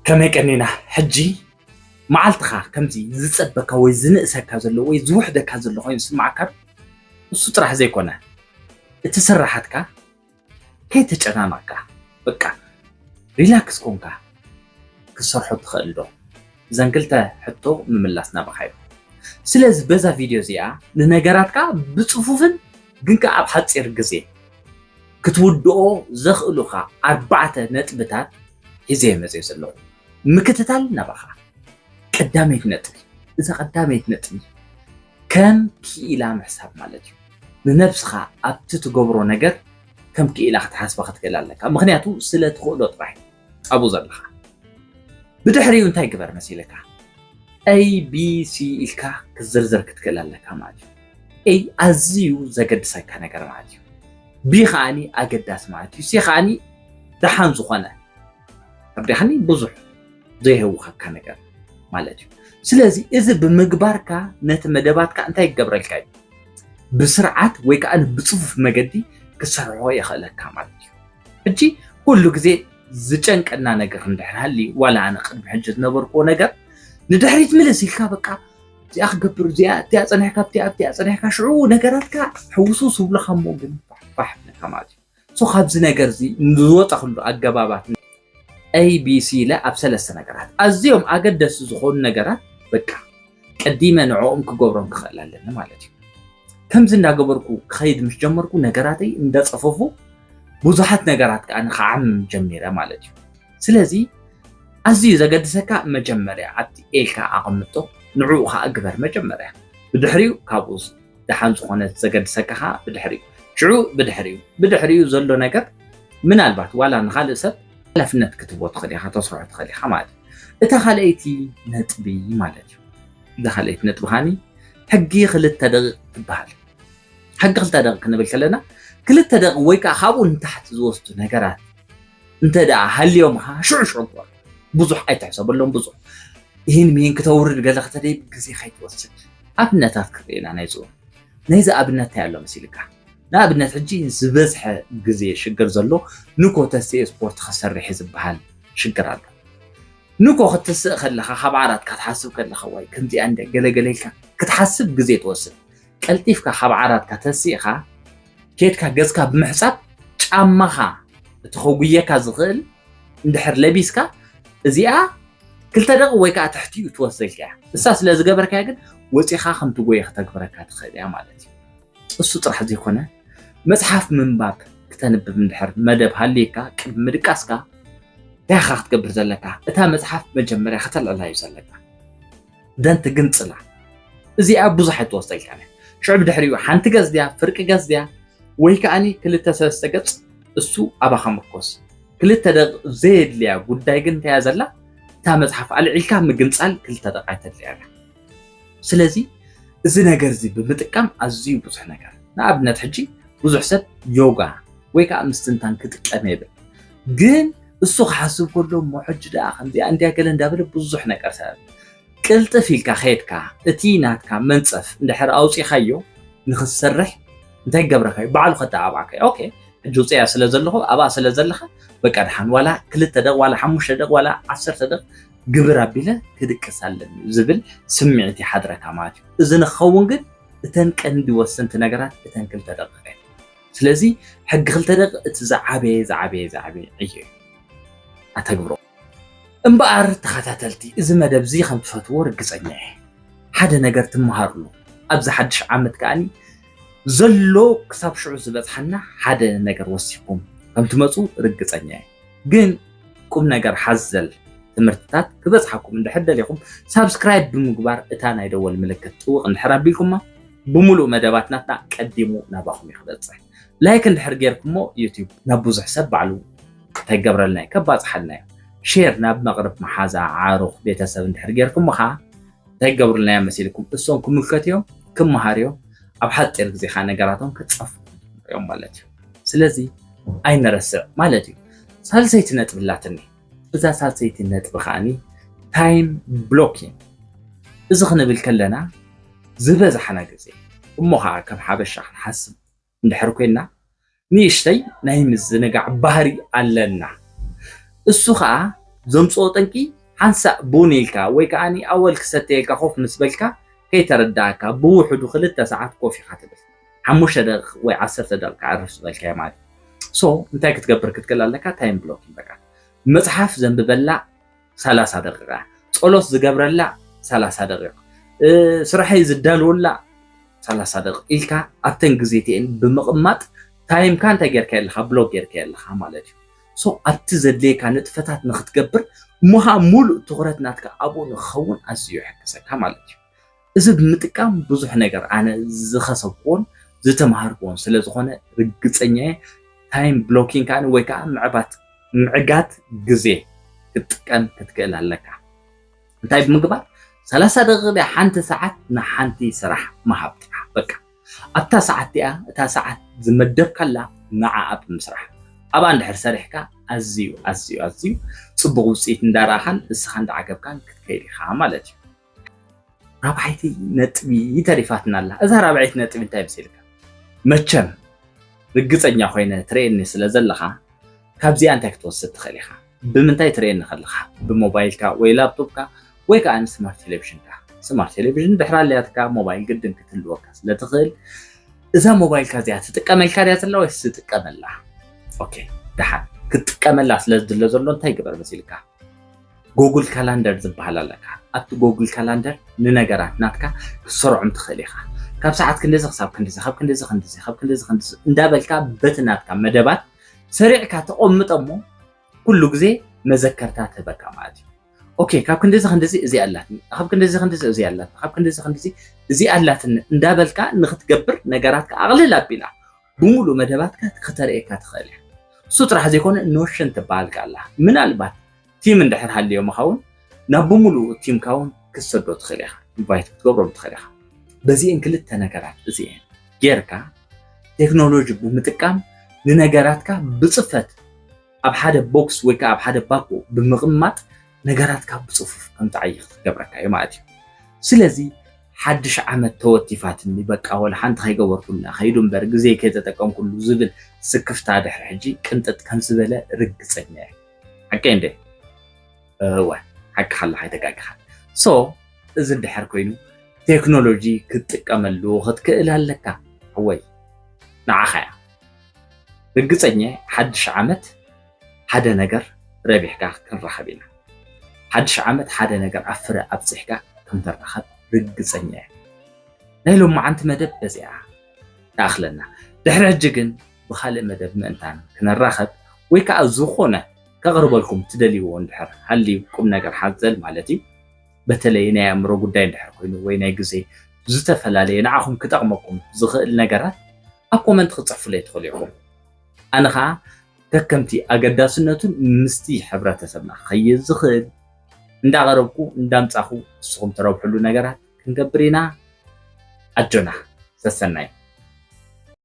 كما يكنينا حجي معلتخا كمزي زصبكا وي زنقسكا زلو وي زوحدكا زلو خوين سمعكا እሱ ጥራሕ ዘይኮነ እቲ ስራሓትካ ከይተጨናነቕካ በቃ ሪላክስ ኮንካ ክሰርሖ ትኽእል ዶ እዘን ክልተ ሕቶ ምምላስና በኻዮ ስለዚ በዛ ቪድዮ እዚኣ ንነገራትካ ብፅፉፍን ግን ከዓ ኣብ ሓፂር ግዜ ክትውድኦ ዘኽእሉኻ 4 ነጥብታት ሒዘ መፅእ ዘለኹ ምክትታል ናባኻ ቀዳመይት ነጥቢ እዛ ቀዳመይት ነጥቢ ከም ክኢላ ምሕሳብ ማለት እዩ ንነብስኻ ኣብቲ ትገብሮ ነገር ከም ክኢላ ክትሓስባ ክትክእል ኣለካ ምክንያቱ ስለ ትኽእሎ ጥራሕ ኣብኡ ዘለኻ ብድሕሪኡ እንታይ ግበር መሲልካ ABC ኢልካ ክዝርዝር ክትክእል ኣለካ ማለት እዩ A ኣዝዩ ዘገድሰካ ነገር ማለት እዩ B ከዓኒ ኣገዳሲ ማለት እዩ C ከዓኒ ደሓን ዝኾነ ኣብዲኻኒ ብዙሕ ዘይህውኸካ ነገር ማለት እዩ ስለዚ እዚ ብምግባርካ ነቲ መደባትካ እንታይ ይገብረልካ እዩ ብስርዓት ወይ ከዓ ብፅፉፍ መገዲ ክሰርሖ ይኽእለካ ማለት እዩ ሕጂ ኩሉ ግዜ ዝጨንቀና ነገር እንድሕር ዋላ ኣነ ቅድሚ ሕጂ ዝነበርክዎ ነገር ንድሕሪት ምልስ ኢልካ በቃ እዚኣ ክገብር እዚኣ ፀኒሕካ ሽዑ ነገራትካ ሕውሱስ ዝብለካ እሞ ግን ፋሕ ብለካ ማለት እዩ ካብዚ ነገር እዚ ንዝወፀ ኩሉ ኣገባባት ABC ላ ኣብ 3 ነገራት ኣዝዮም ኣገደሲ ዝኾኑ ነገራት በቃ ቀዲመ ንዕኦም ክገብሮም ክኽእል ኣለኒ ማለት እዩ ከምዚ እንዳገበርኩ ክኸይድ ምስ ጀመርኩ ነገራተይ እንዳፀፈፉ ብዙሓት ነገራት ከዓ ንኸዓምም ጀሚረ ማለት እዩ ስለዚ ኣዝዩ ዘገድሰካ መጀመርያ ኣብቲ ኤልካ ኣቐምጦ ንዕኡ ከዓ ግበር መጀመርያ ብድሕሪኡ ካብኡ ደሓን ዝኾነ ዘገድሰካ ከዓ ብድሕሪኡ ሽዑ ብድሕሪኡ ዘሎ ነገር ምናልባት ዋላ ንኻልእ ሰብ ሓላፍነት ክትቦ ትኽእል ኢኻ ተስርሖ ትኽእል ኢኻ ማለት እዩ እታ ካልአይቲ ነጥቢ ማለት እዩ እዛ ካልአይቲ ነጥቢ ኻኒ ሕጊ 2 ደቂቕ ትበሃል ሕጊ 2 ደቂቕ ክንብል ከለና 2 ደቂቕ ወይ ከዓ ካብኡ ንታሕቲ ዝወስዱ ነገራት እንተ ደኣ ሃልዮምኻ ሽዑ ብዙሕ ኣይትሕሰበሎም ብዙሕ ይህን ሚን ክተውርድ ገለ ክትደይብ ግዜ ከይትወስድ ኣብነታት ክርኢና ናይዚ ኣብነት እንታይ ኣሎ መሲልካ ንኣብነት ሕጂ ዝበዝሐ ግዜ ሽግር ዘሎ ንኮ ተስእ ስፖርት ክሰርሕ ዝበሃል ሽግር ኣሎ ንኮ ክትስእ ከለኻ ካብ ዓራትካ ትሓስብ ከለኻ ወይ ከምዚኣ እንደ ገለገለልካ ክትሓስብ ግዜ ትወስድ ቀልጢፍካ ካብ ዓራትካ ተስኢኻ ኬድካ ገዝካ ብምሕሳብ ጫማኻ እትኸጉየካ ዝኽእል እንድሕር ለቢስካ እዚኣ 2 ደቂቕ ወይ ከዓ ትሕቲኡ ትወስደልካ እሳ ስለ ዝገበርካ ግን ወፂኻ ከም ትጎየ ከተግብረካ ትኽእል እያ ማለት እዩ እሱ ጥራሕ ዘይኮነ መጽሓፍ ምንባብ ክተንብብ እንድሕር መደብ ሃልይካ ቅድሚ ምድቃስካ ዳኻ ክትገብር ዘለካ እታ መጽሓፍ መጀመርያ ከተልዕላ እዩ ዘለካ ደንት ግንፅላ እዚኣ ብዙሕ ትወስደልካ ሽዑ ብድሕሪኡ ሓንቲ ገጽ ድያ ፍርቂ ገጽ ድያ ወይ ከዓኒ 2-3 ገጽ እሱ ኣባኻ ምርኮስ 2 ደቂቕ ዘየድልያ ጉዳይ ግን እንተያ ዘላ እታ መጽሓፍ ኣልዒልካ ምግንፃል 2 ደቂቕ ተድልያ ስለዚ እዚ ነገር እዚ ብምጥቃም ኣዝዩ ብዙሕ ነገር ንኣብነት ሕጂ ብዙሕ ሰብ ዮጋ ወይ ከዓ ምስትንታን ክጥቀም ይብል ግን እሱ ክሓስብ ከሎ ሕጂ ደኣ ከምዚኣ እንድያ ገለ እንዳበለ ብዙሕ ነገር ሰብ ቅልጥፍ ኢልካ ኸይድካ እቲ ናትካ መንፀፍ እንድሕር ኣውፂኻዮ ንኽትሰርሕ እንታይ ገብረካ በዓሉ ከተኣብዓካ ኦኬ ሕጂ ውፅያ ስለ ዘለኹ ኣብኣ ስለ ዘለኻ በቃ ድሓን ዋላ 2 ደቂቕ ዋላ 5 ደቂቕ ዋላ 10 ደቂቕ ግብር ኣቢለ ክድቅስ ኣለኒ ዝብል ስምዒት ይሓድረካ ማለት እዩ እዚ ንኽኸውን ግን እተን ቀንዲ ወሰንቲ ነገራት እተን 2 ደቂቕ ስለዚ ሕጊ 2 ደቂቕ እቲ ዝዓበየ እዩ ኣተግብሮ እምበኣር ተኸታተልቲ እዚ መደብ እዚ ከም ትፈትዎ ርግፀኛ እየ ሓደ ነገር ትመሃርሉ ኣብዚ ሓድሽ ዓመት ከዓኒ ዘሎ ክሳብ ሽዑ ዝበፅሓና ሓደ ነገር ወሲኹም ከም ትመፁ ርግፀኛ እየ ግን ቁም ነገር ሓዘል ትምህርትታት ክበፅሓኩም እንድሕር ደሊኹም ሳብስክራይብ ብምግባር እታ ናይ ደወል ምልክት ጥውቕ እንድሕር ኣቢልኩማ ብምሉእ መደባትናትና ቀዲሙ ናባኹም ይኽበፅሕ ላይክ እንድሕር ጌርኩሞ ዩቲዩብ ናብ ብዙሕ ሰብ ባዕሉ ተይገብረልና ከባፅሓልና እዩ ሼር ናብ መቕረብ መሓዛ ዓሩኽ ቤተሰብ እንድሕር ጌርኩሞ ከዓ ተይገብሩልና መሲልኩም እሶም ክምልከትዮም ክመሃርዮም ኣብ ሓፂር ግዜኻ ነገራቶም ክፀፉ እዮም ማለት እዩ ስለዚ ኣይንረስዕ ማለት እዩ ሳልሰይቲ ነጥብ ላትኒ እዛ ሳልሰይቲ ነጥብ ከዓኒ ታይም ብሎኪንግ እዚ ክንብል ከለና ዝበዝሓና ግዜ እሞ ከዓ ከም ሓበሻ ክንሓስብ እንድሕር ኮይና ንእሽተይ ናይ ምዝንጋዕ ባህሪ ኣለና እሱ ከዓ ዘምፅኦ ጠንቂ حنسا بونيلكا ويكاني أول كستيلكا خوف نسبلكا كي ترداكا بوحدو خلت ساعات كوفي خاتبل حموش دق وي 10 دقيقة عرف سبلكا يا معلم سو انتي كتقبر كتقلال لك تايم بلوكين بقى مصحف زنب بلا 30 دقيقة ጸሎት ዝገብረላ 30 دقيقة ስራሕይ ዝዳልወላ 30 دقيقة ኢልካ ኣብተን ግዜቲአን ብምቕማጥ ታይምካ እንታይ ጌርካ ኣለኻ ብሎክ ጌርካ ኣለኻ ማለት እዩ ሶ ኣብቲ ዘድልየካ ንጥፈታት ንኽትገብር እሞኻ ሙሉእ ትኹረት ናትካ ኣብኡ ንኽኸውን ኣዝዩ ይሕግዘካ ማለት እዩ እዚ ብምጥቃም ብዙሕ ነገር ኣነ ዝኸሰብኩን ዝተምሃርኩን ስለ ዝኾነ ርግፀኛየ ታይም ብሎኪንግ ካን ወይ ከዓ ምዕጋት ግዜ ክትጥቀም ክትክእል ኣለካ እንታይ ብምግባር 30 دقيقة ሓንቲ ሰዓት ንሓንቲ ስራሕ ማሃብትካ በቃ ኣብታ ሰዓት እያ እታ ሰዓት ዝመደብካላ ንዓኣ ብምስራሕ ኣብኣ እንድሕር ሰሪሕካ ኣዝዩ ኣዝዩ ኣዝዩ ፅቡቕ ውፅኢት እንዳረኣኻን እስኻ እንዳዓገብካን ክትከይድ ኢኻ ማለት እዩ ራብዓይቲ ነጥቢ ተሪፋትና ኣላ እዛ ራብዓይቲ ነጥቢ እንታይ መሲልካ መቸም ርግፀኛ ኮይነ ትሬኒ ስለ ዘለኻ ካብዚኣ እንታይ ክትወስድ ትኽእል ኢኻ ብምንታይ ትሬኒ ከለኻ ብሞባይልካ ወይ ላፕቶፕካ ወይ ከዓ ስማርት ቴሌቪዥንካ ስማርት ቴሌቪዥን ድሕሪ ኣልያትካ ሞባይል ግድን ክትህልወካ ስለትኽእል እዛ ሞባይልካ እዚኣ ትጥቀመልካ ድያ ዘላ ወይስ ትጥቀመላ ኦኬ ድሓን ክትጥቀመላ ስለ ዝድለ ዘሎ እንታይ ግበር መሲልካ ጉግል ካላንደር ዝበሃል ኣለካ ኣብቲ ጉግል ካላንደር ንነገራት ናትካ ክሰርዖም ትኽእል ኢኻ ካብ ሰዓት ክንደዚ ክሳብ ክንደዚ ካብ ክንደዚ ክንደዚ ካብ ክንደዚ ክንደዚ እንዳበልካ በቲ ናትካ መደባት ሰሪዕካ ተቐምጦ እሞ ኩሉ ግዜ መዘከርታት ትህበካ ማለት እዩ ኦኬ ካብ ክንደዚ ክንደዚ እዚ ኣላትኒ ካብ ክንደዚ ክንደዚ እዚ ኣላትኒ ካብ ክንደዚ ክንደዚ እዚ ኣላትኒ እንዳበልካ ንኽትገብር ነገራትካ ኣቕልል ኣቢላ ብሙሉእ መደባትካ ከተርእየካ ትኽእል ኢኻ እሱ ጥራሕ ዘይኮነ ኖሽን ትበሃል ኣላ ምናልባት ቲም እንድሕር ሃልዮም ኸውን ናብ ብሙሉእ ቲምካ እውን ክትሰዶ ትኽእል ኢኻ ኢንቫይት ክትገብሮም ትኽእል ኢኻ በዚአን ክልተ ነገራት እዚአን ጌርካ ቴክኖሎጂ ብምጥቃም ንነገራትካ ብፅፈት ኣብ ሓደ ቦክስ ወይ ከዓ ኣብ ሓደ ባኮ ብምቕማጥ ነገራትካ ብፅፉፍ ከም ተዓይኽ ትገብረካ እዩ ማለት እዩ ስለዚ ሓድሽ ዓመት ተወቲፋትኒ በቃ ወላ ሓንቲ ከይገበርኩና ከይዱ እምበር ግዜ ከይተጠቀምኩሉ ዝብል ስክፍታ ድሕሪ ሕጂ ቅንጥጥ ከም ዝበለ ርግፀኛ እየ ሓቂ እንደ እወ ሓቂ ሓላካ ይተጋግኻ ሶ እዚ እንድሕር ኮይኑ ቴክኖሎጂ ክትጥቀመሉ ክትክእል ኣለካ ወይ ንዓኻ እያ ርግፀኛ ሓድሽ ዓመት ሓደ ነገር ረቢሕካ ክንራኸብ ኢና ሓድሽ ዓመት ሓደ ነገር ኣፍረ ኣብፅሕካ ክንተራኸብ ርግፀኛ እየ ናይ ሎማዓንቲ መደብ በዚኣ ተኣኽለና ድሕሪ ሕጂ ግን ብካልእ መደብ ምእንታን ክነራኸብ ወይ ከዓ ዝኾነ ከቕርበልኩም ትደልይዎ እንድሕር ሃልዩ ቁም ነገር ሓዘል ማለት እዩ በተለይ ናይ ኣእምሮ ጉዳይ እንድሕር ኮይኑ ወይ ናይ ግዜ ዝተፈላለየ ንዓኹም ክጠቕመኩም ዝኽእል ነገራት ኣብ ኮመንት ክፅሕፉለይ ትኽእሉ ኢኹም ኣነ ከዓ ከከምቲ ኣገዳስነቱን ምስቲ ሕብረተሰብና ክኸይድ ዝኽእል እንዳቐረብኩ እንዳምፃኹ ንስኹም ትረብሕሉ ነገራት ክንገብር ኢና ኣጆና ሰሰናይ